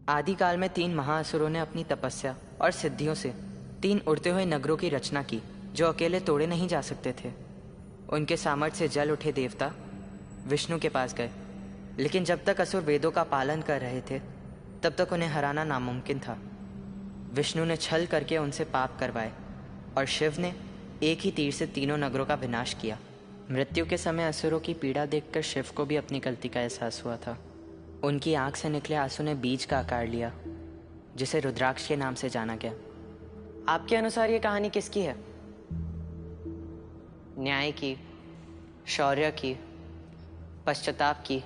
आदिकाल में 3 महाअसुरों ने अपनी तपस्या और सिद्धियों से 3 उड़ते हुए नगरों की रचना की जो अकेले तोड़े नहीं जा सकते थे। उनके सामर्थ्य से जल उठे देवता विष्णु के पास गए, लेकिन जब तक असुर वेदों का पालन कर रहे थे तब तक उन्हें हराना नामुमकिन था। विष्णु ने छल करके उनसे पाप करवाए और शिव ने एक ही तीर से तीनों नगरों का विनाश किया। मृत्यु के समय असुरों की पीड़ा देखकर शिव को भी अपनी गलती का एहसास हुआ था। उनकी आंख से निकले आंसू ने बीज का आकार लिया, जिसे रुद्राक्ष के नाम से जाना गया। आपके अनुसार ये कहानी किसकी है? न्याय की, शौर्य की, पश्चाताप की,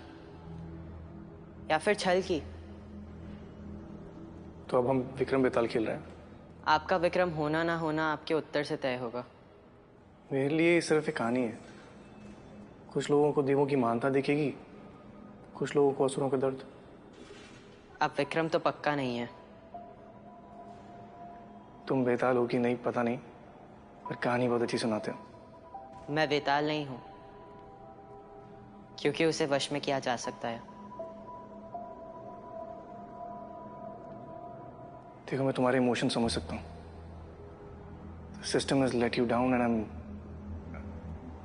या फिर छल की? तो अब हम विक्रम बेताल खेल रहे हैं। आपका विक्रम होना ना होना आपके उत्तर से तय होगा। मेरे लिए ये सिर्फ एक कहानी है। कुछ लोगों को देवों की महानता दिखेगी, कुछ लोगों को असुरों का दर्द। अब विक्रम तो पक्का नहीं है। तुम बेताल हो कि नहीं पता नहीं, पर कहानी बहुत अच्छी सुनाते हो। मैं बेताल नहीं हूं, क्योंकि उसे वश में किया जा सकता है। देखो, मैं तुम्हारे इमोशन समझ सकता हूँ। System has let you down and I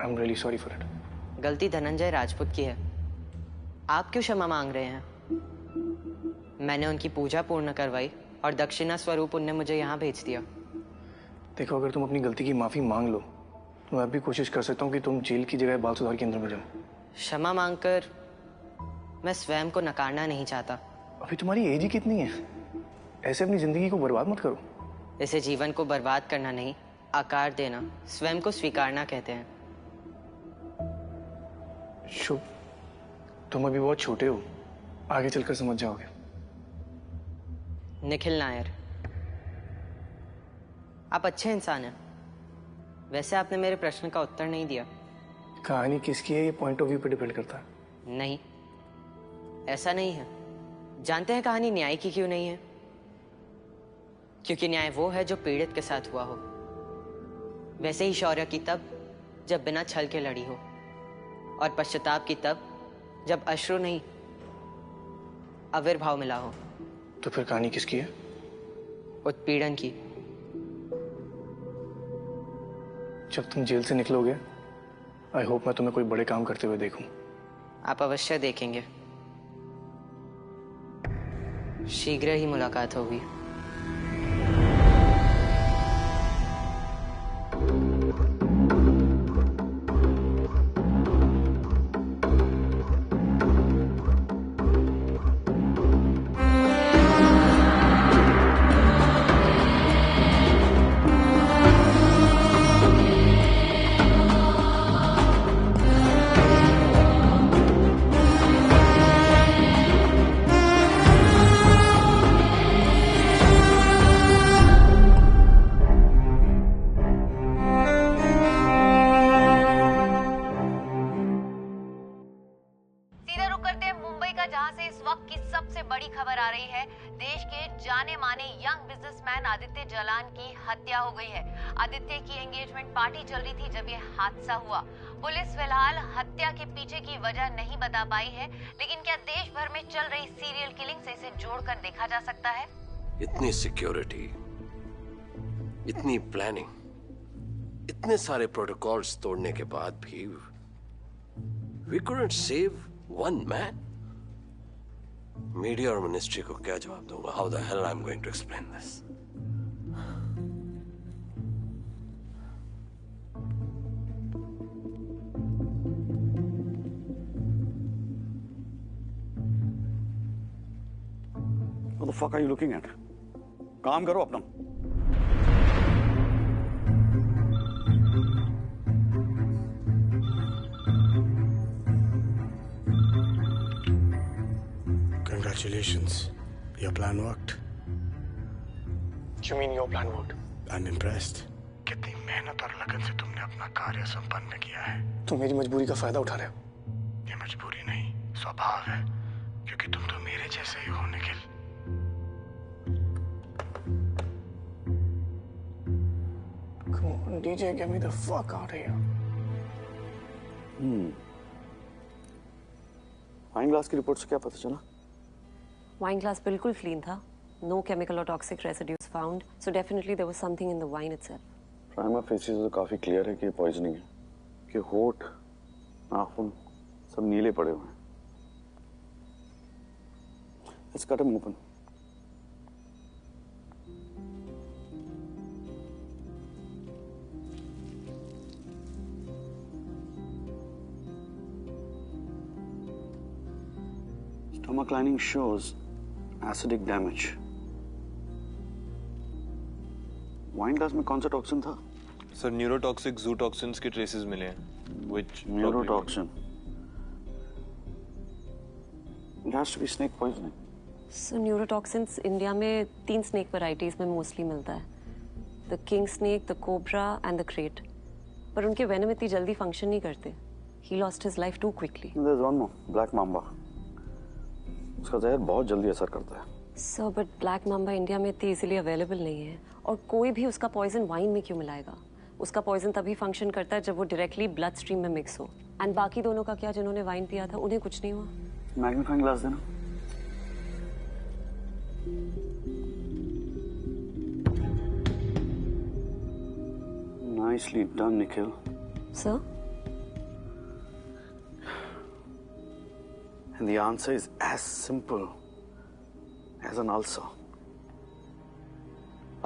am really sorry for it. गलती धनंजय राजपूत की है। आप क्यों क्षमा मांग रहे हैं? मैंने उनकी पूजा पूर्ण करवाई और दक्षिणा स्वरूप उनने मुझे यहाँ भेज दिया। देखो, अगर तुम अपनी गलती की माफी मांग लो तो मैं भी कोशिश कर सकता हूँ कि तुम जेल की जगह बाल सुधार केंद्र में जाओ। क्षमा मांगकर मैं स्वयं को नकारना नहीं चाहता। अभी तुम्हारी एज ही कितनी है? ऐसे अपनी जिंदगी को बर्बाद मत करो। इसे जीवन को बर्बाद करना नहीं, आकार देना, स्वयं को स्वीकारना कहते हैं। शुभ, तुम अभी बहुत छोटे हो, आगे चलकर समझ जाओगे। निखिल नायर, आप अच्छे इंसान हैं। वैसे आपने मेरे प्रश्न का उत्तर नहीं दिया। कहानी किसकी है ये पॉइंट ऑफ व्यू पे डिपेंड करता है। नहीं, ऐसा नहीं है। जानते हैं कहानी न्याय की क्यों नहीं है? क्योंकि न्याय वो है जो पीड़ित के साथ हुआ हो। वैसे ही शौर्य की तब जब बिना छल के लड़ी हो, और पश्चाताप की तब जब अश्रु नहीं आविर्भाव मिला हो। तो फिर कहानी किसकी है? उत्पीड़न की। जब तुम जेल से निकलोगे, आई होप मैं तुम्हें कोई बड़े काम करते हुए देखूं। आप अवश्य देखेंगे। शीघ्र ही मुलाकात होगी। आदित्य की एंगेजमेंट पार्टी चल रही थी जब ये हादसा हुआ। पुलिस फिलहाल हत्या के पीछे की वजह नहीं बता पाई है, लेकिन क्या देश भर में चल रही सीरियल किलिंग से इसे जोड़कर देखा जा सकता है? इतनी सिक्योरिटी, इतनी प्लानिंग, इतने सारे प्रोटोकॉल्स तोड़ने के बाद भी we couldn't save one man. Media और मिनिस्ट्री को क्या जवाब दूंगा? How the hell I'm going to explain this? What the fuck are you looking at? काम करो अपना। Congratulations, your plan worked. You mean your plan worked? I'm impressed. कितनी मेहनत और लगन से तुमने अपना कार्य संपन्न किया है। तुम मेरी मजबूरी का फायदा उठा रहे हो। ये मजबूरी नहीं, स्वभाव है, क्योंकि तुम तो मेरे जैसे ही हो Nikhil. Come on, DJ, get me the fuck out of here. Fine glass की रिपोर्ट से क्या पता चला? वाइन ग्लास बिल्कुल क्लीन था. No chemical or toxic residues found. So definitely there was something in the wine itself. Prima facie तो काफी clear है कि पॉइजनिंग है, कि होठ, नाखून सब नीले पड़े हुए हैं. Let's cut him open. Stomach lining shows acidic damage. Wine glass में कौन सा टॉक्सिन था? सर न्यूरोटॉक्सिक जूटॉक्सिन्स के ट्रेसेस मिले हैं, which neurotoxin. It has to be snake poisoning. So neurotoxins India में 3 snake varieties में mostly मिलता है. The king snake, the cobra and the crate. पर उनके venom इतनी जल्दी function नहीं करते. He lost his life too quickly. There's one more, black mamba. उसका जहर बहुत जल्दी असर करता है. Sir, but black mamba India में इतनी easily available नहीं है. और कोई भी उसका पॉइजन वाइन में क्यों मिलाएगा? उसका पॉइजन तभी फंक्शन करता है जब वो डायरेक्टली ब्लड स्ट्रीम में मिक्स हो. एंड बाकी दोनों का क्या, जिन्होंने वाइन पिया था उन्हें कुछ नहीं हुआ? मैग्नीफाइंग ग्लास देना. Nicely done, Nikhil. Sir? And the answer is as simple as an ulcer.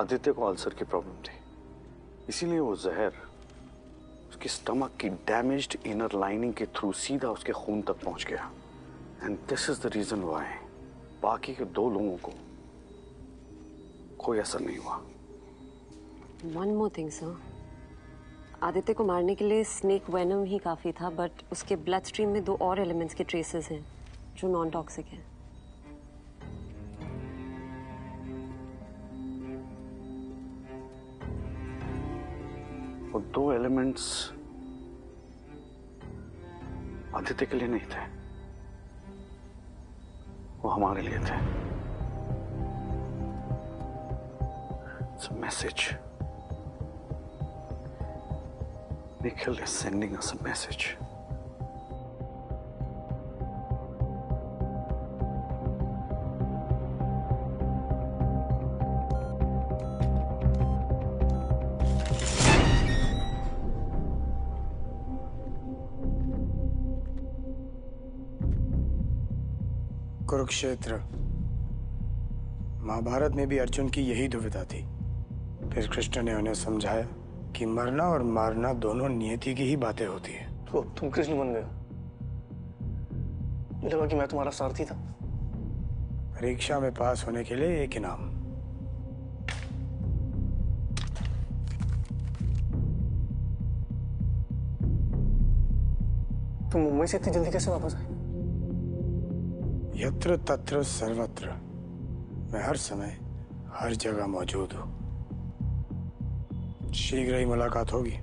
Aditya को अल्सर की प्रॉब्लम थी, इसीलिए वो जहर उसकी स्टमक की डैमेज्ड इनर लाइनिंग के थ्रू सीधा उसके खून तक पहुंच गया. And this is the reason why बाकी के 2 लोगों को कोई असर नहीं हुआ. One more thing, sir. Aditya को मारने के लिए स्नेक वेनम ही काफी था, बट उसके ब्लड स्ट्रीम में 2 और एलिमेंट्स के ट्रेसेस हैं जो नॉन टॉक्सिक हैं. वो 2 एलिमेंट्स आदित्य के लिए नहीं थे, वो हमारे लिए थे. It's a message. Nikhil is sending us a message. Kurukshetra. Mahabharat में भी अर्जुन की यही दुविधा थी. फिर कृष्ण ने उन्हें समझाया कि मरना और मारना दोनों नियति की ही बातें होती है. तो तुम कृष्ण बन गए. मुझे लगा कि मैं तुम्हारा सारथी था. परीक्षा में पास होने के लिए एक इनाम. तुम मुंबई से इतनी जल्दी कैसे वापस आए? यत्र तत्र सर्वत्र, मैं हर समय हर जगह मौजूद हूं. शीघ्र ही मुलाकात होगी.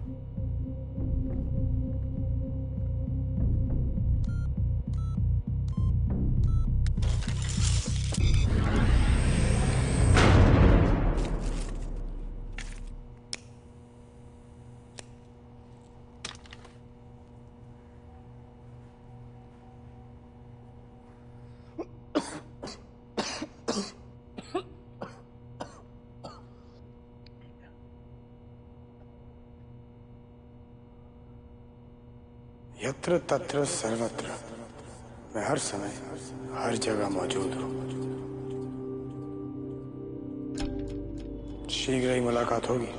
यत्र तत्र सर्वत्र, मैं हर समय हर जगह मौजूद हूं. शीघ्र ही मुलाकात होगी.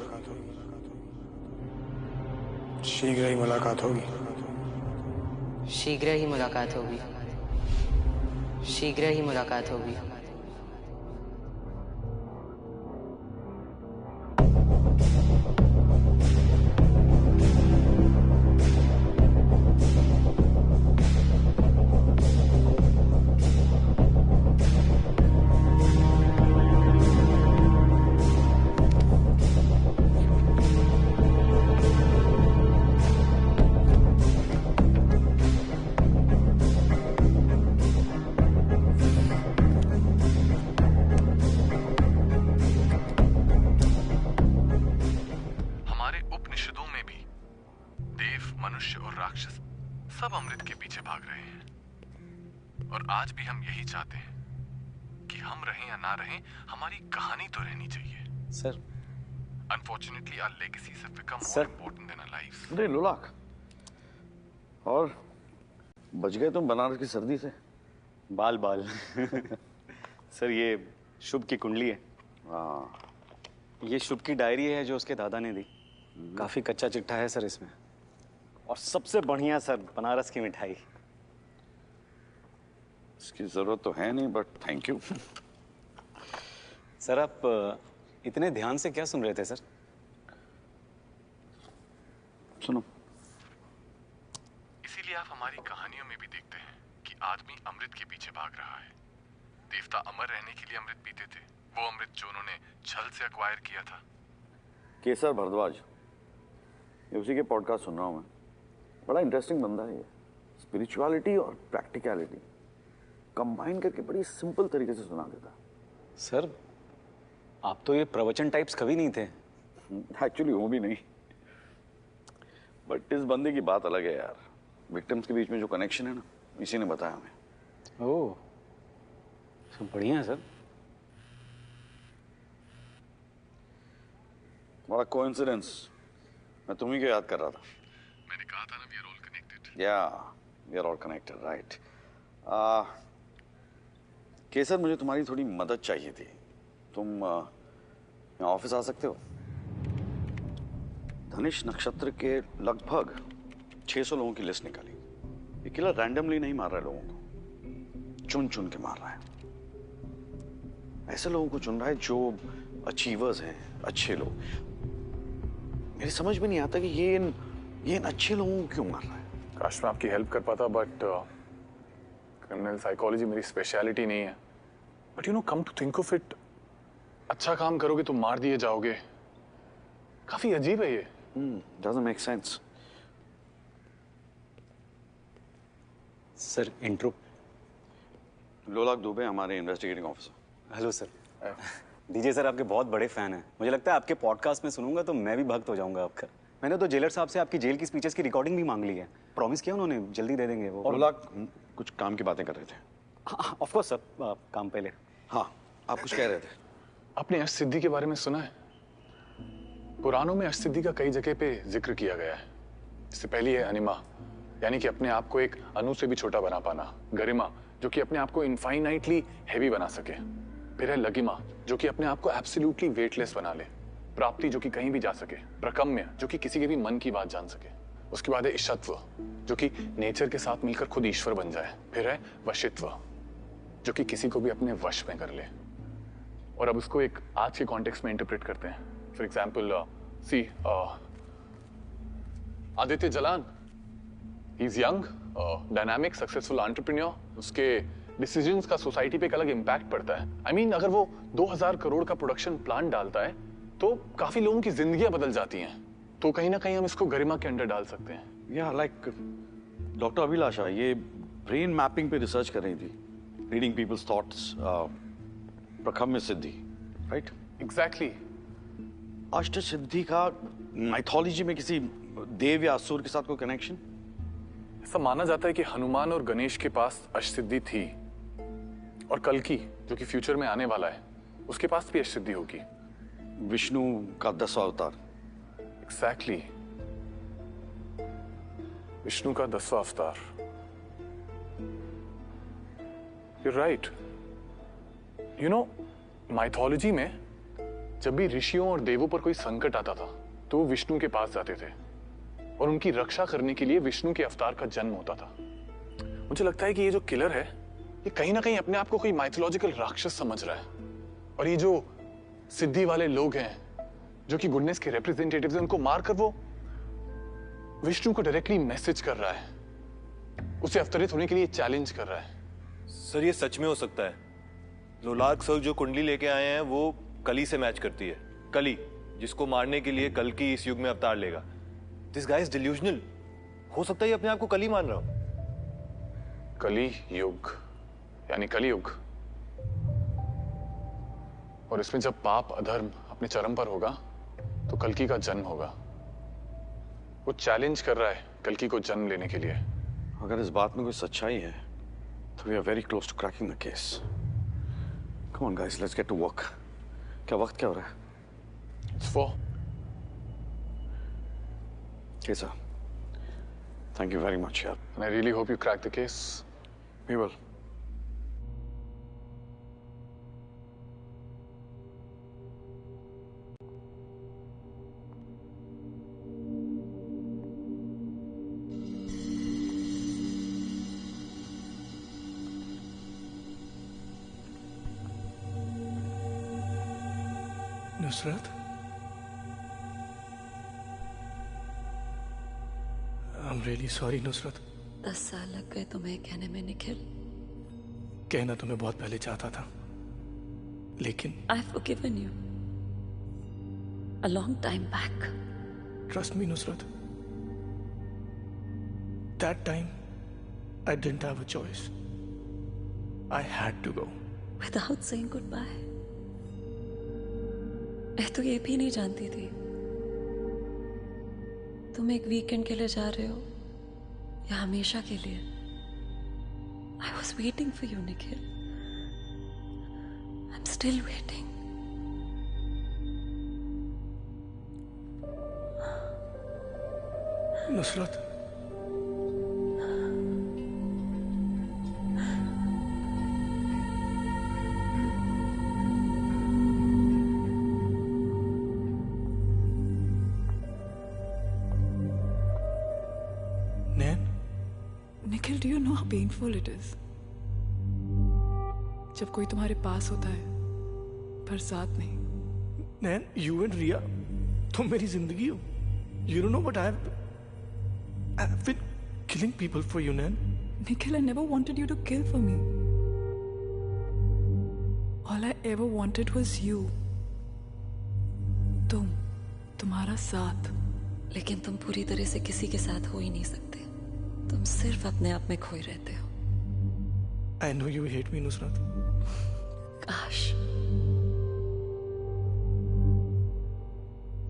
शीघ्र ही मुलाकात होगी. शीघ्र ही मुलाकात होगी. शीघ्र ही मुलाकात होगी. मनुष्य और राक्षस सब अमृत के पीछे भाग रहे हैं, और आज भी हम यही चाहते हैं कि हम रहें या ना रहें, हमारी कहानी तो रहनी चाहिए। Sir, Unfortunately, our legacies have become more Sir. important than our lives. अरे लोलाक, और बच गए तुम बनारस की सर्दी से। बाल बाल सर, ये शुभ की कुंडली है। हाँ, ये शुभ की डायरी है जो उसके दादा ने दी। काफी कच्चा चिट्ठा है सर इसमें। और सबसे बढ़िया सर, बनारस की मिठाई। इसकी जरूरत तो है नहीं, बट थैंक यू। सर, आप इतने ध्यान से क्या सुन रहे थे सर? सुनो, इसीलिए आप हमारी कहानियों में भी देखते हैं कि आदमी अमृत के पीछे भाग रहा है। देवता अमर रहने के लिए अमृत पीते थे, वो अमृत जो उन्होंने छल से अक्वायर किया था। केसर भारद्वाज, ये उसी के पॉडकास्ट सुन रहा हूँ मैं। बड़ा इंटरेस्टिंग बंदा है ये। स्पिरिचुअलिटी और प्रैक्टिकलिटी कंबाइन करके बड़ी सिंपल तरीके से सुना देता। सर, आप तो ये प्रवचन टाइप्स कभी नहीं थे। एक्चुअली वो भी नहीं, बट इस बंदे की बात अलग है यार। विक्टिम्स के बीच में जो कनेक्शन है ना, इसी ने बताया हमें। ओह, सब बढ़िया है सर। बड़ा कोइंसिडेंस, मैं तुम्ही को याद कर रहा था। मैंने कहा था ना, we are all connected. या we are all connected, right. Kesar, मुझे तुम्हारी थोड़ी मदद चाहिए थी। तुम यहाँ ऑफिस आ सकते हो? धनिश नक्षत्र के लगभग 600 लोगों की लिस्ट निकाली। ये किलर रैंडमली नहीं मार रहा है लोगों को, चुन चुन के मार रहा है। ऐसे लोगों को चुन रहा है जो अचीवर्स हैं, अच्छे लोग। मेरी समझ में नहीं आता कि ये इन अच्छे लोगों को क्यों मार रहा है। काश मैं आपकी हेल्प कर पाता, बट क्रिमिनल साइकोलॉजी मेरी स्पेशलिटी नहीं है। But you know, come to think of it, अच्छा काम करोगे तो मार दिए जाओगे। काफी अजीब है ये। Doesn't make sense. Sir, intro. Lolak Dubey, हमारे investigating officer. Hello sir. DJ sir आपके बहुत बड़े फैन हैं। मुझे लगता है आपके पॉडकास्ट में सुनूंगा तो मैं भी भक्त हो जाऊंगा आपका। मैंने तो जेलर साहब से आपकी जेल की स्पीचेस की रिकॉर्डिंग भी मांग ली है। प्रॉमिस किया उन्होंने, जल्दी दे देंगे वो। और लोलाक कुछ काम की बातें कर रहे थे। हाँ, ऑफ कोर्स सर, काम पहले। हाँ, आप कुछ कह रहे थे। आपने अष्ट सिद्धि के बारे में सुना है? पुराणों में अष्ट सिद्धि का कई जगह पे जिक्र किया गया है। इससे पहली है अनिमा, यानी कि अपने आप को एक अणु से भी छोटा बना पाना। गरिमा, जो कि अपने आप को इनफाइनाइटली हैवी बना सके। फिर है लगिमा, जो कि अपने आप को एब्सोल्युटली वेटलेस बना ले। प्राप्ति, जो कि कहीं भी जा सके। प्रकम्य, जो कि किसी के भी मन की बात जान सके। उसके बाद है ईशत्व, जो कि नेचर के साथ मिलकर खुद ईश्वर बन जाए। फिर है वशित्व, जो कि किसी को भी अपने वश में कर ले। और अब उसको एक आज के कॉन्टेक्स्ट में इंटरप्रेट करते हैं। For example, see Aditya Jalan, he is young, dynamic, successful entrepreneur. उसके डिसीजंस का सोसाइटी पे एक अलग इम्पैक्ट पड़ता है। I mean, अगर वो 2000 करोड़ का प्रोडक्शन प्लान डालता है तो काफी लोगों की जिंदगियां बदल जाती हैं। तो कहीं ना कहीं हम इसको गरिमा के अंडर डाल सकते हैं। या लाइक डॉक्टर अभिलाषा, ये ब्रेन मैपिंग पे रिसर्च कर रही थी, रीडिंग पीपल्स थॉट्स, प्रकम्य सिद्धि, राइट? एग्जैक्टली। अष्ट सिद्धि का माइथोलॉजी में किसी देव या असुर के साथ कोई कनेक्शन? ऐसा माना जाता है कि हनुमान और गणेश के पास अष्ट सिद्धि थी, और कल्कि, जो कि फ्यूचर में आने वाला है, उसके पास भी अष्ट सिद्धि होगी। विष्णु का 10वां अवतार। एग्जैक्टली, विष्णु का 10वां अवतार। You're right. You know, mythology में जब भी ऋषियों और देवों पर कोई संकट आता था तो वो विष्णु के पास जाते थे, और उनकी रक्षा करने के लिए विष्णु के अवतार का जन्म होता था। मुझे लगता है कि ये जो किलर है, ये कहीं ना कहीं अपने आप को कोई माइथोलॉजिकल राक्षस समझ रहा है। और ये जो सिद्धि वाले लोग हैं, जो कि गुडनेस के रिप्रेजेंटेटिव्स हैं, उनको मारकर वो विष्णु को डायरेक्टली मैसेज कर रहा है, उसे अवतरित होने के लिए चैलेंज कर रहा है। सर, ये सच में हो सकता है। लोलाक सर जो कुंडली लेके आए हैं वो कली से मैच करती है। कली, जिसको मारने के लिए कल की इस युग में अवतार लेगा। This guy is delusional. हो सकता है ये अपने आप को कली मान रहा हो। कली युग यानी कलियुग, और इसमें जब पाप अधर्म अपने चरम पर होगा तो कल्कि का जन्म होगा। वो चैलेंज कर रहा है कल्कि को जन्म लेने के लिए। अगर इस बात में कोई सच्चाई है तो we are very close to cracking the case. Come on guys, let's get to work. क्या वक्त क्या हो रहा है? It's 4. Okay, sir. Thank you very much, yaar. And I really hope you crack the case. We will. Nusrat, I'm really sorry Nusrat. 10 साल लग गए तुम्हें कहने में निखिल। कहना तुम्हें बहुत पहले चाहता था, लेकिन I've forgiven you a long time back. trust me Nusrat, that time I didn't have a choice. I had to go. Without saying goodbye. मैं तो ये भी नहीं जानती थी तुम एक वीकेंड के लिए जा रहे हो या हमेशा के लिए। I was waiting for you, Nikhil. I'm still waiting. Nusrat, Nikhil, do you know how painful it is? जब कोई तुम्हारे पास होता है पर साथ नहीं। नैन, you and Riya, तुम मेरी जिंदगी हो। You don't know what I've been killing people for you, Nan. Nikhil, I never wanted you to kill for me. All I ever wanted was you. तुम्हारा साथ। लेकिन तुम पूरी तरह से किसी के साथ हो ही नहीं सकते। तुम सिर्फ अपने आप में खोए रहते हो। I know you hate me, Nusrat. काश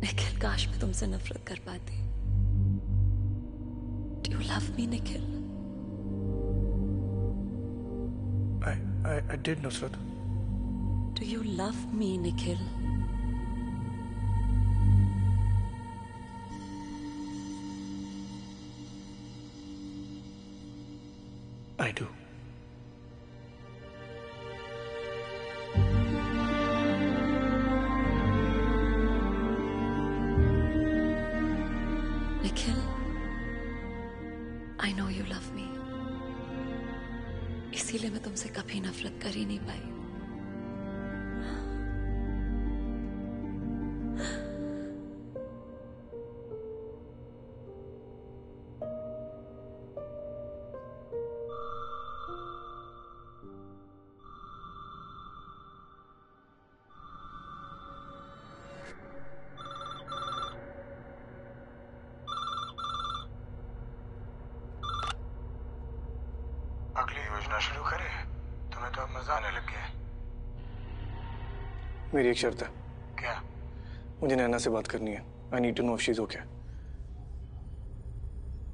निखिल, काश मैं तुमसे नफरत कर पाती। Do you love me, Nikhil? I did, Nusrat. Do you love me, Nikhil? I do. Nikhil, I know you love me. इसीलिए मैं तुमसे कभी नफरत कर ही नहीं पाई। अगली योजना शुरू करें? तुम्हें तो अब मजा आने लग गया है। मेरी एक शर्त है। क्या? मुझे नैना से बात करनी है। I need to know if she's okay.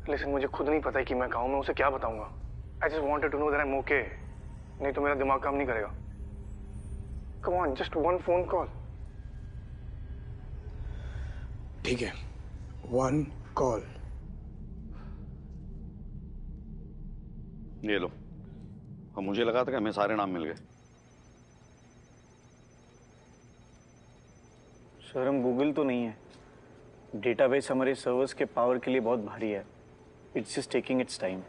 लेकिन मुझे खुद नहीं पता है कि मैं कहाँ हूँ, मैं उसे क्या बताऊंगा। I just wanted to know that I'm okay. नहीं तो मेरा दिमाग काम नहीं करेगा। Come on, just one phone call. ठीक है, 1 call. ये लो। अब मुझे लगा था कि हमें सारे नाम मिल गए। सर, हम गूगल तो नहीं है। डेटाबेस हमारे सर्वर्स के पावर के लिए बहुत भारी है। It's just taking it's time.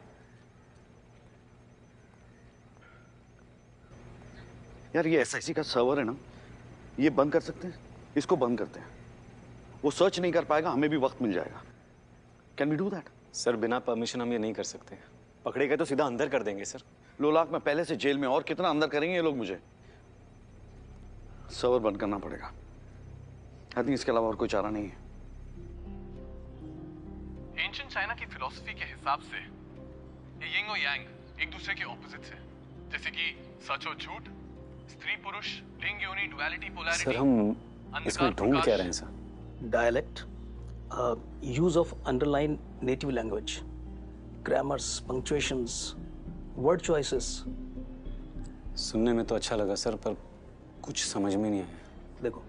यार, ये SIC का सर्वर है ना, ये बंद कर सकते हैं? इसको बंद करते हैं। वो सर्च नहीं कर पाएगा, हमें भी वक्त मिल जाएगा। Can we do that? Sir, बिना परमिशन हम ये नहीं कर सकते। पकड़े गए तो सीधा अंदर कर देंगे सर। लोलाक में पहले से जेल में, और कितना अंदर करेंगे ये लोग मुझे। सर्वर बंद करना पड़ेगा। आई थिंक इसके अलावा और कोई चारा नहीं है। एंशिएंट चाइना की फिलॉसफी के हिसाब से ये यिंग और यांग एक दूसरे के ऑपोजिट्स हैं। जैसे कि सच और झूठ, स्त्री पुरुष, लिंग योनि, डुअलिटी, पोलैरिटी। सर, हम इसमें ढूंढ क्या रहे हैं sir? Dialect, use of underlined native language, grammars, punctuations, word choices. सुनने में तो अच्छा लगा सर, पर कुछ समझ में नहीं आया। देखो,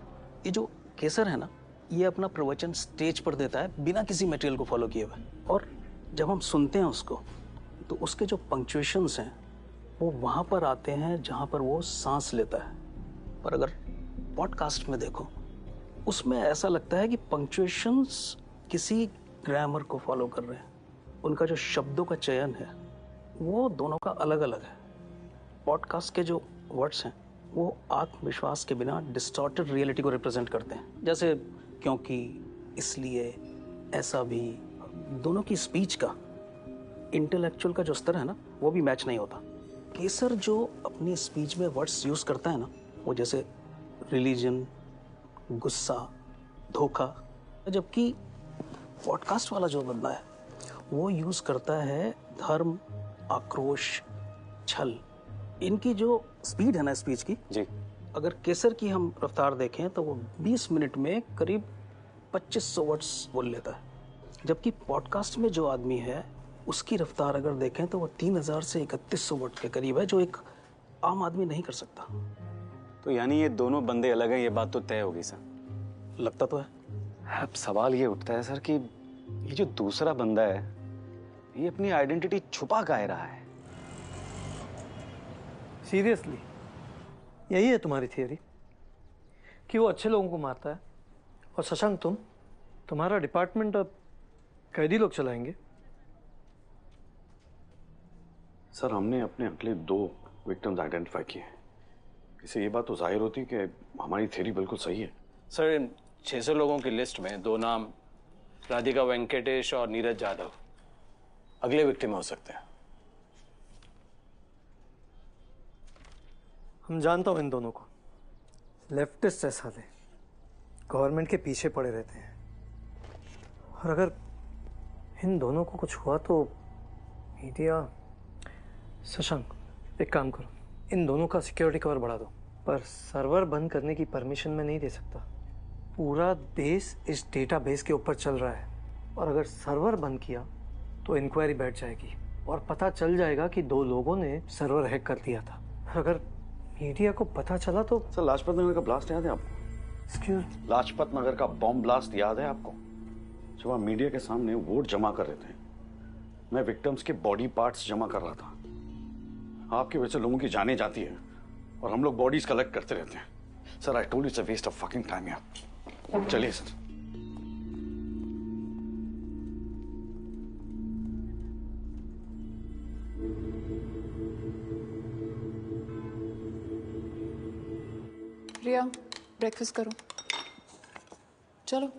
ये जो केसर है ना, ये अपना प्रवचन स्टेज पर देता है बिना किसी मटेरियल को फॉलो किए हुए, और जब हम सुनते हैं उसको तो उसके जो पंक्चुएशंस हैं वो वहाँ पर आते हैं जहाँ पर वो सांस लेता है। पर अगर पॉडकास्ट में देखो, उसमें ऐसा लगता है कि पंक्चुएशंस किसी ग्रामर को फॉलो कर रहे हैं। उनका जो शब्दों का चयन है वो दोनों का अलग अलग है। पॉडकास्ट के जो वर्ड्स हैं वो आत्मविश्वास के बिना डिस्टॉर्टेड रियलिटी को रिप्रेजेंट करते हैं, जैसे क्योंकि, इसलिए, ऐसा भी। दोनों की स्पीच का इंटेलेक्चुअल का जो स्तर है ना वो भी मैच नहीं होता। केसर जो अपनी स्पीच में वर्ड्स यूज करता है ना, वो जैसे रिलीजन, गुस्सा, धोखा, जबकि पॉडकास्ट वाला जो बंदा है वो यूज करता है धर्म, आक्रोश, छल। इनकी जो स्पीड है ना स्पीच की जी, अगर केसर की हम रफ्तार देखें तो वो 20 मिनट में करीब 2500 वर्ड्स बोल लेता है, जबकि पॉडकास्ट में जो आदमी है उसकी रफ्तार अगर देखें तो वो 3000 से 3100 वर्ड के करीब है, जो एक आम आदमी नहीं कर सकता। तो यानी ये दोनों बंदे अलग हैं, ये बात तो तय होगी सर। लगता तो है। अब सवाल ये उठता है सर कि ये जो दूसरा बंदा है ये अपनी आइडेंटिटी छुपा काहे रहा है? सीरियसली यही है तुम्हारी थियरी कि वो अच्छे लोगों को मारता है, और शशांक तुम्हारा डिपार्टमेंट अब कैदी लोग चलाएंगे? सर, हमने अपने अगले 2 विक्टिम्स आइडेंटिफाई किए हैं। इससे ये बात तो जाहिर होती है कि हमारी थ्योरी बिल्कुल सही है। सर, इन 600 लोगों की लिस्ट में 2 नाम राधिका वेंकटेश और नीरज जाधव अगले विक्टिम हो सकते हैं। हम जानता हूं इन दोनों को, लेफ्टिस्ट है साले, गवर्नमेंट के पीछे पड़े रहते हैं, और अगर इन दोनों को कुछ हुआ तो मीडिया। शशांक, एक काम करो, इन दोनों का सिक्योरिटी कवर बढ़ा दो, पर सर्वर बंद करने की परमिशन मैं नहीं दे सकता। पूरा देश इस डेटाबेस के ऊपर चल रहा है, और अगर सर्वर बंद किया तो इंक्वायरी बैठ जाएगी और पता चल जाएगा कि 2 लोगों ने सर्वर हैक कर दिया था। अगर मीडिया को पता चला तो। सर, लाजपत नगर का ब्लास्ट याद है आपको? एक्सक्यूज? लाजपत नगर का बॉम्ब ब्लास्ट याद है आपको? जब आप मीडिया के सामने वोट जमा कर रहे थे, मैं विक्टिम्स के बॉडी पार्ट्स जमा कर रहा था। आपकी वजह से लोगों की जानें जाती है और हम लोग बॉडीज कलेक्ट करते रहते हैं। Sir, I told you it's a waste of fucking time यार। चलिए सर। रिया, ब्रेकफास्ट करो। चलो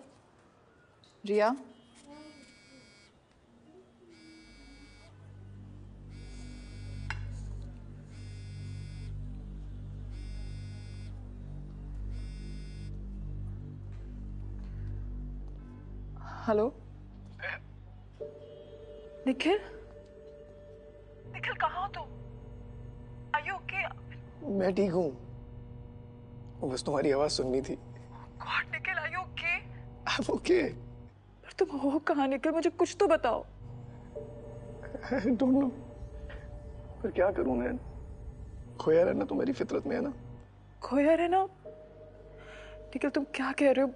रिया। हेलो निखिल, निखिल कहाँ हो तुम? Are you okay? मैं ठीक हूँ, बस तुम्हारी आवाज सुननी थी। God Nikhil, are you okay? I am okay. पर तुम हो कहाँ निखिल? मुझे कुछ तो बताओ। आई डोंट नो, पर क्या करूँ मैं? खोया रहना तो मेरी फितरत में है ना। खोया रहना? निखिल तुम क्या कह रहे हो?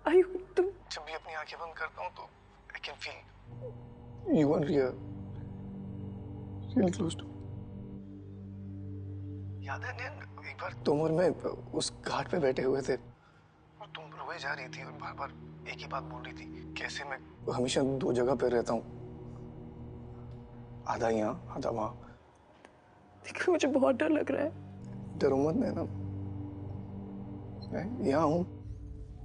आयु, तुम जब भी अपनी आंखें बंद करता हूँ तो I can feel you and रिया रियली क्लोज टू। याद है नैन, एक बार तुम और मैं उस घाट पे बैठे हुए थे और तुम रोए जा रही थी और बार बार एक ही बात बोल रही थी, कैसे मैं हमेशा 2 जगह पे रहता हूँ, आधा यहाँ आधा वहाँ। देखो मुझे बहुत डर लग रहा है। डरो मत नैना, मैं यहाँ हूँ,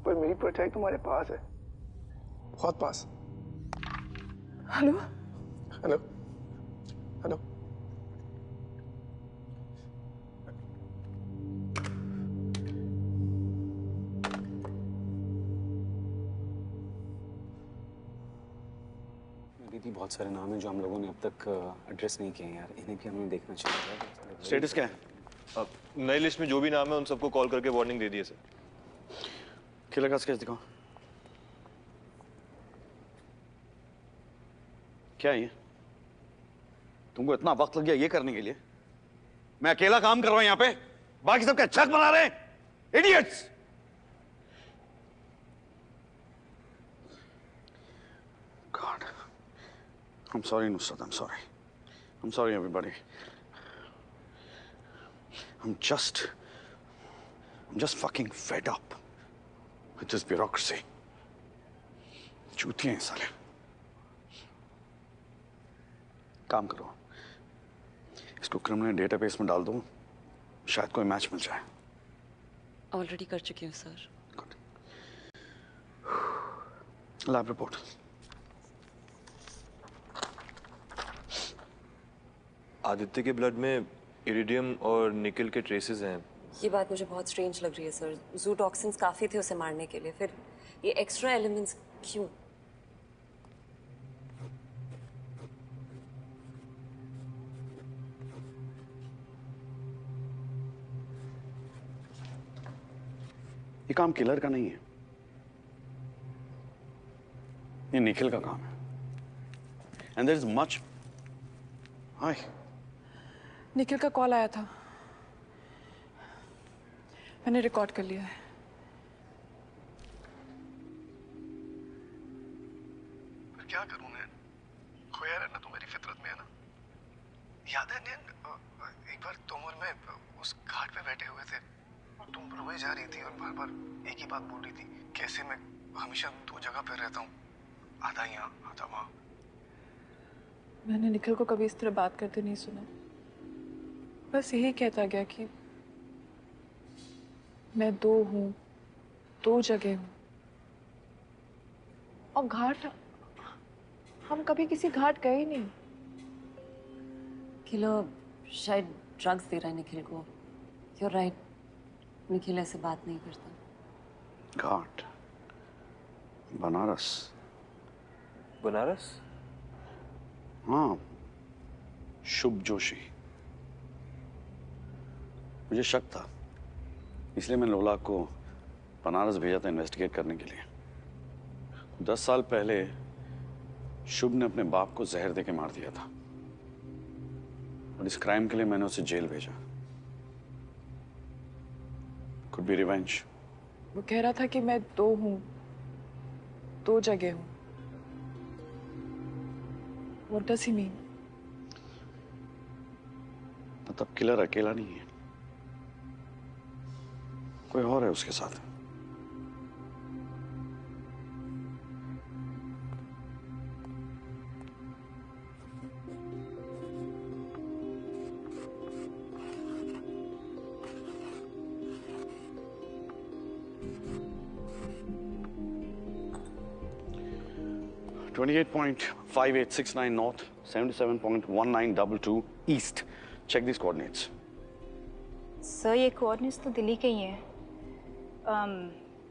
पर मेरी परछाई तुम्हारे पास है, बहुत पास। Hello hello hello. दीदी, बहुत सारे नाम हैं जो हम लोगों ने अब तक एड्रेस नहीं किए हैं यार, इन्हें भी हमें देखना चाहिए। स्टेटस क्या है? नई लिस्ट में जो भी नाम है उन सबको कॉल करके वार्निंग दे दिए सर। किलर का स्केच दिखाओ। क्या ये? तुमको इतना वक्त लग गया ये करने के लिए? मैं अकेला काम कर रहा हूं यहाँ पे। बाकी सबका छक बना रहे हैं, idiots. God, I'm sorry, Nusrat. I'm sorry. I'm sorry, everybody. I'm just fucking fed up with this bureaucracy. चूतिए हैं साले। काम करो, इसको क्रिमिनल डेटाबेस में डाल दो, शायद कोई मैच मिल जाए। ऑलरेडी कर चुकी हूँ सर। Lab report. आदित्य के ब्लड में इरिडियम और निकल के ट्रेसेस हैं। ये बात मुझे बहुत स्ट्रेंज लग रही है सर। जू टॉक्सिन्स काफी थे उसे मारने के लिए, फिर ये एक्स्ट्रा एलिमेंट्स क्यों? ये काम किलर का नहीं है, ये निखिल का काम है। And there is much. Hi, Nikhil का कॉल आया था, मैंने रिकॉर्ड कर लिया है। फिर क्या करूं मैं? खोया रहना तो मेरी फितरत में है ना। याद है नैन, एक बार तुम और मैं उस घाट पे बैठे हुए थे और तुम रोए जा रही थी और बार बार एक ही बात बोल रही थी, कैसे मैं हमेशा दो जगह पे रहता हूँ, आधा यहाँ आधा वहाँ। मैंने निखिल को कभी इस तरह बात करते नहीं सुना, बस यही कहता गया कि मैं दो हूँ, दो जगह हूँ। और घाट, हम कभी किसी घाट गए ही नहीं। किलो शायद ड्रग्स दे रहा है निखिल को। You're right, निखिल ऐसे बात नहीं करता। घाट, बनारस। बनारस? हाँ, शुभ जोशी। मुझे शक था, इसलिए मैंने लोला को बनारस भेजा था इन्वेस्टिगेट करने के लिए। 10 साल पहले शुभ ने अपने बाप को जहर देके मार दिया था और इस क्राइम के लिए मैंने उसे जेल भेजा। Could be revenge. वो कह रहा था कि मैं दो हूँ, दो जगह हूँ। What does he mean? मतलब किलर अकेला नहीं है, कोई और है उसके साथ। .5869 north, 77.1922 east. Check these coordinates. Sir ये कोऑर्डिनेट्स तो दिल्ली के ही हैं।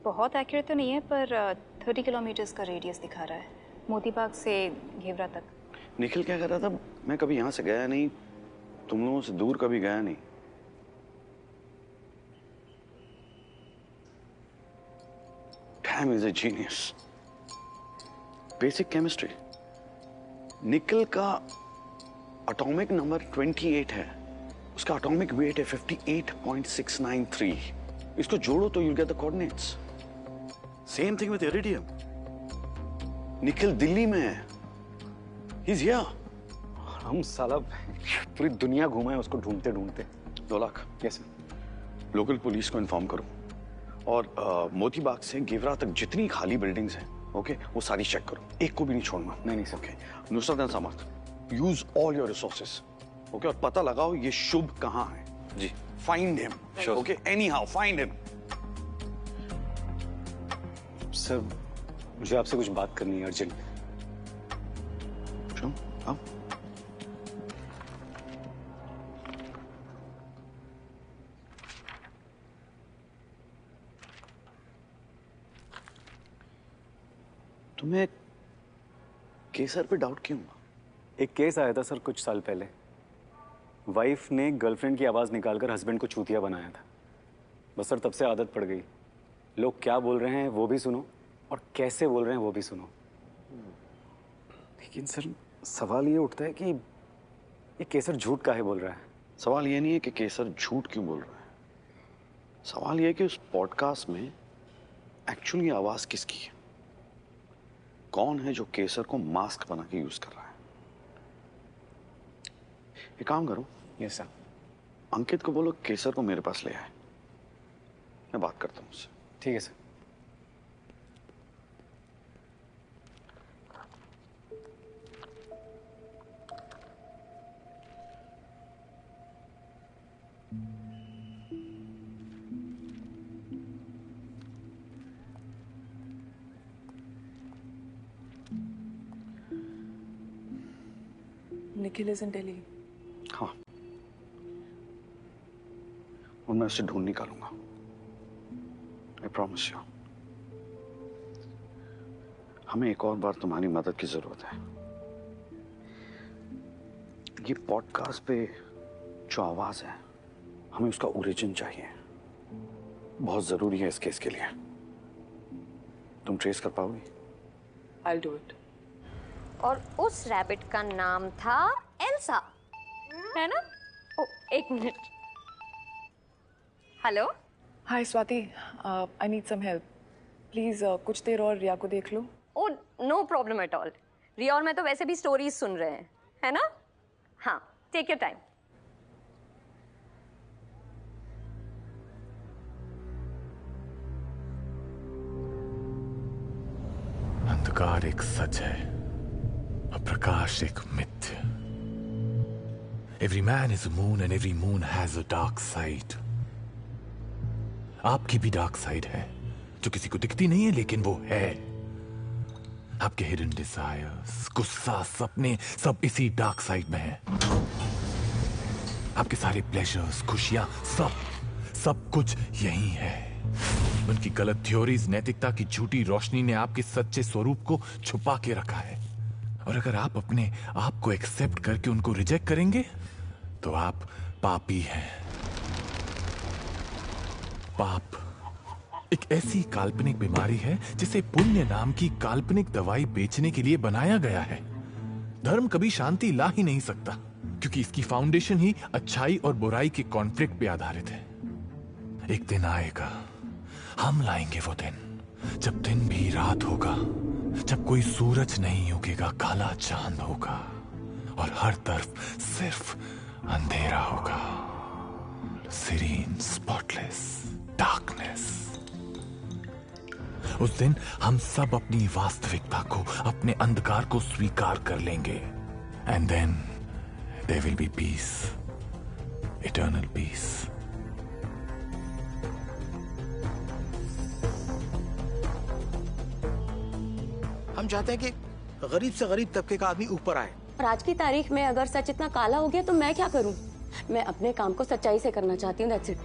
बहुत एक्यूरेट तो नहीं है, पर 30 किलोमीटर्स का रेडियस दिखा रहा है, मोती बाग से घेवरा तक। निखिल क्या कर रहा था? मैं कभी यहाँ से गया नहीं, तुम लोगों से दूर कभी गया नहीं। Damn, he's a genius. Basic chemistry. निकल का एटॉमिक नंबर 28 है, उसका एटॉमिक वेट है 58.693। इसको जोड़ो तो you get the coordinates. Same thing with iridium. निकल दिल्ली में है, ही इज हियर। हम साला पूरी दुनिया घूमा है उसको ढूंढते ढूंढते। 2 लाख। यस। लोकल पुलिस को इन्फॉर्म करो और मोती बाग से गेवरा तक जितनी खाली बिल्डिंग्स हैं, ओके, वो सारी चेक करो, एक को भी नहीं छोड़ना। नहीं sir. Okay, Nusrat and Samarth, use all your resources, okay, और पता लगाओ ये शुभ कहाँ है। जी। Find him, okay, anyhow find him. Sir मुझे आपसे कुछ बात करनी है अर्जेंट। क्यों? आओ। तुम्हें केसर पे डाउट क्यों हुआ? एक केस आया था सर कुछ साल पहले। वाइफ ने गर्लफ्रेंड की आवाज़ निकालकर हस्बैंड को चूतिया बनाया था। बस सर तब से आदत पड़ गई, लोग क्या बोल रहे हैं वो भी सुनो और कैसे बोल रहे हैं वो भी सुनो। लेकिन सर सवाल ये उठता है कि ये केसर झूठ काहे बोल रहा है? सवाल ये नहीं है कि केसर झूठ क्यों बोल रहा है, सवाल यह है कि उस पॉडकास्ट में एक्चुअली आवाज किसकी है? कौन है जो केसर को मास्क बना के यूज कर रहा है? एक काम करो। Yes sir. अंकित को बोलो केसर को मेरे पास ले आए, मैं बात करता हूँ उससे। ठीक है sir. Nikhil is in Delhi. हाँ, और मैं उसे ढूंढ निकालूंगा। I promise you. हमें एक और बार तुम्हारी मदद की जरूरत है। ये पॉडकास्ट पे जो आवाज है, हमें उसका ओरिजिन चाहिए। बहुत जरूरी है इस केस के लिए। तुम ट्रेस कर पाओगी? I'll do it. और उस रैबिट का नाम था एल्सा, है ना? ओ, एक minute. Hello. Hi Swati, I need some help please. कुछ देर और रिया को देख लो। Oh no problem at all. Riya और मैं तो वैसे भी स्टोरीज सुन रहे हैं, है ना? हाँ, टेक योर टाइम। अंधकार एक सच है और प्रकाश एक मिथ्य। Every man is a moon and every moon has a dark side. आपकी भी डार्क साइड है जो किसी को दिखती नहीं है, लेकिन वो है। आपके हिडन डिजायर्स, गुस्सा, सपने सब इसी डार्क साइड में है। आपके सारे प्लेजर्स, खुशियां, सब कुछ यही है। उनकी गलत थ्योरीज, नैतिकता की झूठी रोशनी ने आपके सच्चे स्वरूप को छुपा के रखा है। और अगर आप अपने आप को एक्सेप्ट करके उनको रिजेक्ट करेंगे तो आप पापी हैं। पाप एक ऐसी काल्पनिक बीमारी है जिसे पुण्य नाम की काल्पनिक दवाई बेचने के लिए बनाया गया है। धर्म कभी शांति ला ही नहीं सकता, क्योंकि इसकी फाउंडेशन ही अच्छाई और बुराई के कॉन्फ्लिक्ट पे आधारित है। एक दिन आएगा, हम लाएंगे वो दिन, जब दिन भी रात होगा, जब कोई सूरज नहीं उगेगा, काला चांद होगा और हर तरफ सिर्फ अंधेरा होगा। Serene, spotless darkness. उस दिन हम सब अपनी वास्तविकता को, अपने अंधकार को स्वीकार कर लेंगे। And then there will be peace, eternal peace. हम चाहते हैं कि गरीब से गरीब तबके का आदमी ऊपर आए। और आज की तारीख में अगर सच इतना काला हो गया तो मैं क्या करूं? मैं अपने काम को सच्चाई से करना चाहती हूँ, that's it.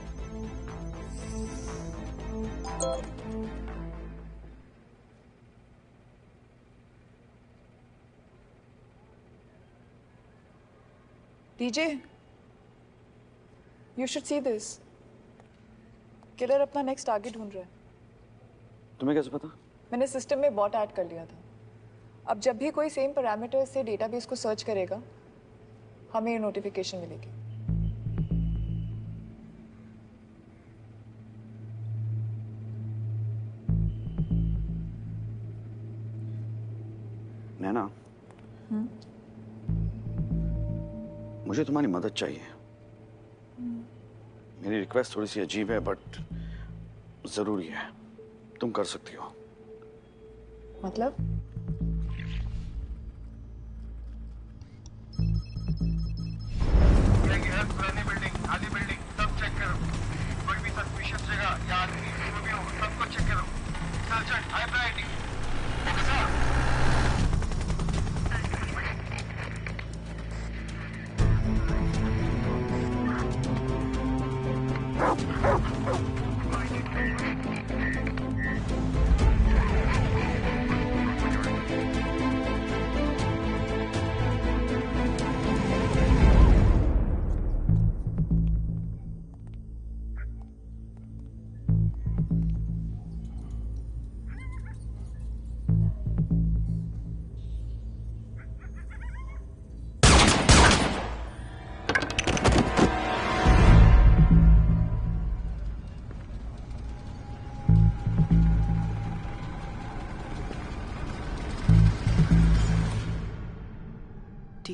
DJ, you should see this. Killer अपना नेक्स्ट टारगेट ढूंढ रहा है। तुम्हें कैसे पता? मैंने सिस्टम में बॉट ऐड कर लिया था। अब जब भी कोई सेम पैरामीटर से डेटाबेस को सर्च करेगा, हमें ये नोटिफिकेशन मिलेगी। नैना, मुझे तुम्हारी मदद चाहिए। मेरी रिक्वेस्ट थोड़ी सी अजीब है बट जरूरी है। तुम कर सकती हो। मतलब? पुरानी बिल्डिंग, आधी बिल्डिंग सब चेक करो। कोई भी सस्पिशियस जगह या आदमी जो भी हो सबको चेक करो। Search high priority.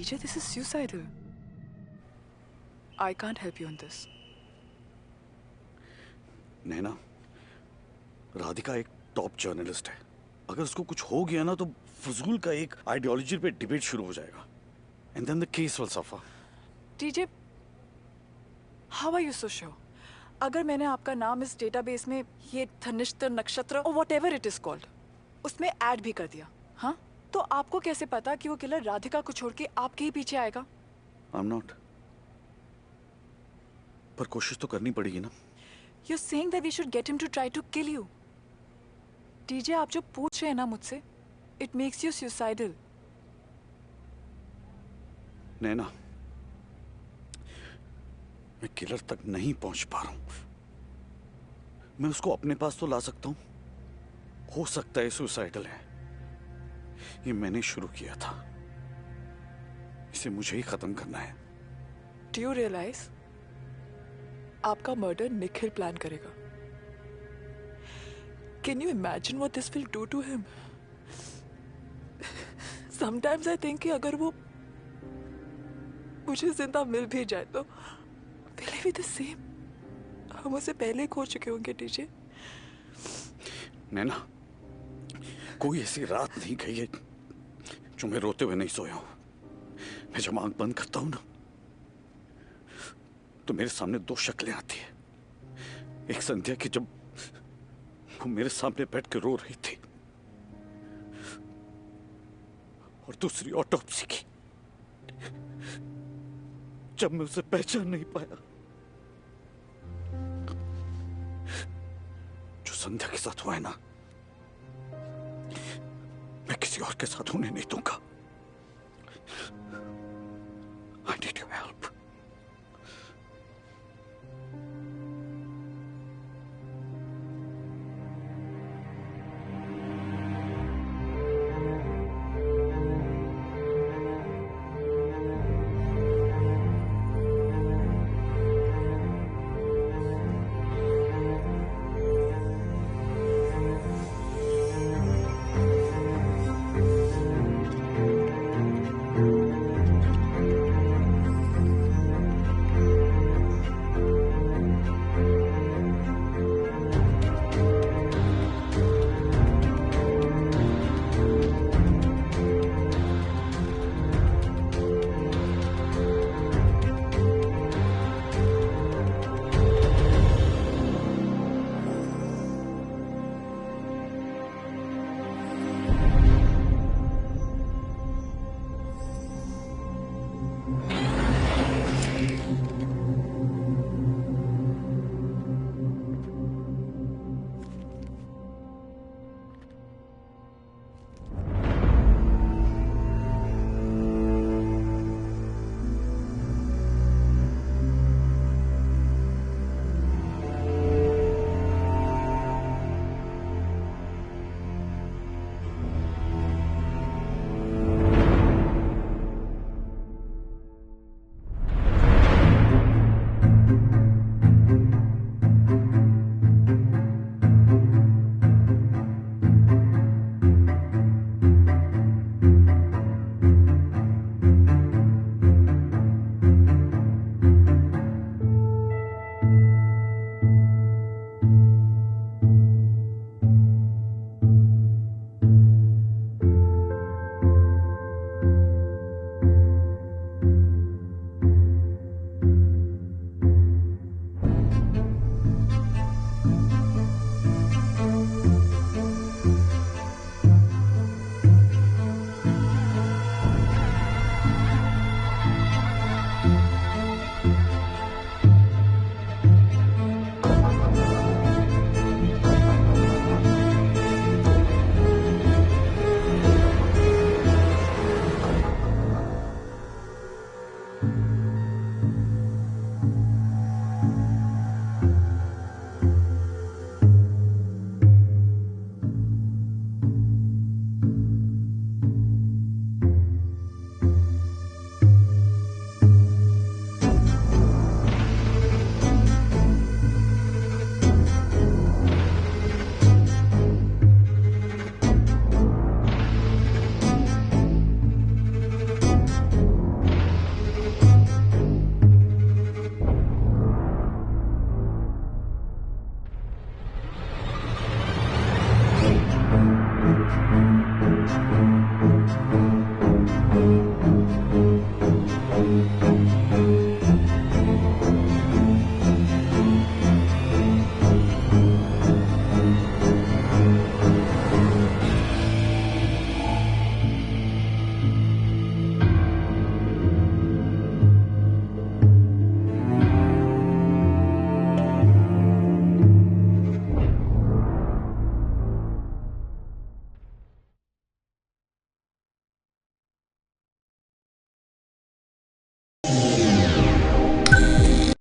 TJ, this is suicidal. I can't help you on this. नैना, राधिका एक टॉप जर्नलिस्ट है. अगर उसको कुछ हो गया ना तो फजूल का एक आइडियोलॉजी पे डिबेट शुरू हो जाएगा. And then the case will suffer. TJ, how are you so sure? अगर मैंने आपका नाम इस डेटाबेस में ये धनिष्ठ नक्षत्र और whatever it is called उसमें ऐड भी कर दिया, हाँ? तो आपको कैसे पता कि वो किलर राधिका को छोड़ के आपके ही पीछे आएगा? I'm not. पर कोशिश तो करनी पड़ेगी ना. You're saying that we should get him to try to kill you. TJ, आप जो पूछ रहे हैं ना मुझसे, it makes you suicidal. नैना, मैं किलर तक नहीं पहुंच पा रहा हूं. मैं उसको अपने पास तो ला सकता हूं. हो सकता है सुसाइडल है. ये मैंने शुरू किया था. इसे मुझे ही खत्म करना है. Do you realize? आपका मर्डर निखिल प्लान करेगा. Can you imagine what this will do to him? Sometimes I think कि अगर वो मुझे जिंदा मिल भी जाए तो will he be the same? हम उसे पहले खो चुके होंगे TJ. नैना, कोई ऐसी रात नहीं गई है जो मैं रोते हुए नहीं सोया हूं. मैं जब आंख बंद करता हूं ना तो मेरे सामने दो शक्लें आती है. एक संध्या की जब वो मेरे सामने बैठ के रो रही थी और दूसरी ऑटोप्सी की जब मैं उसे पहचान नहीं पाया. जो संध्या के साथ हुआ है ना, मैं किसी और के साथ होने नहीं दूंगा. I need your help.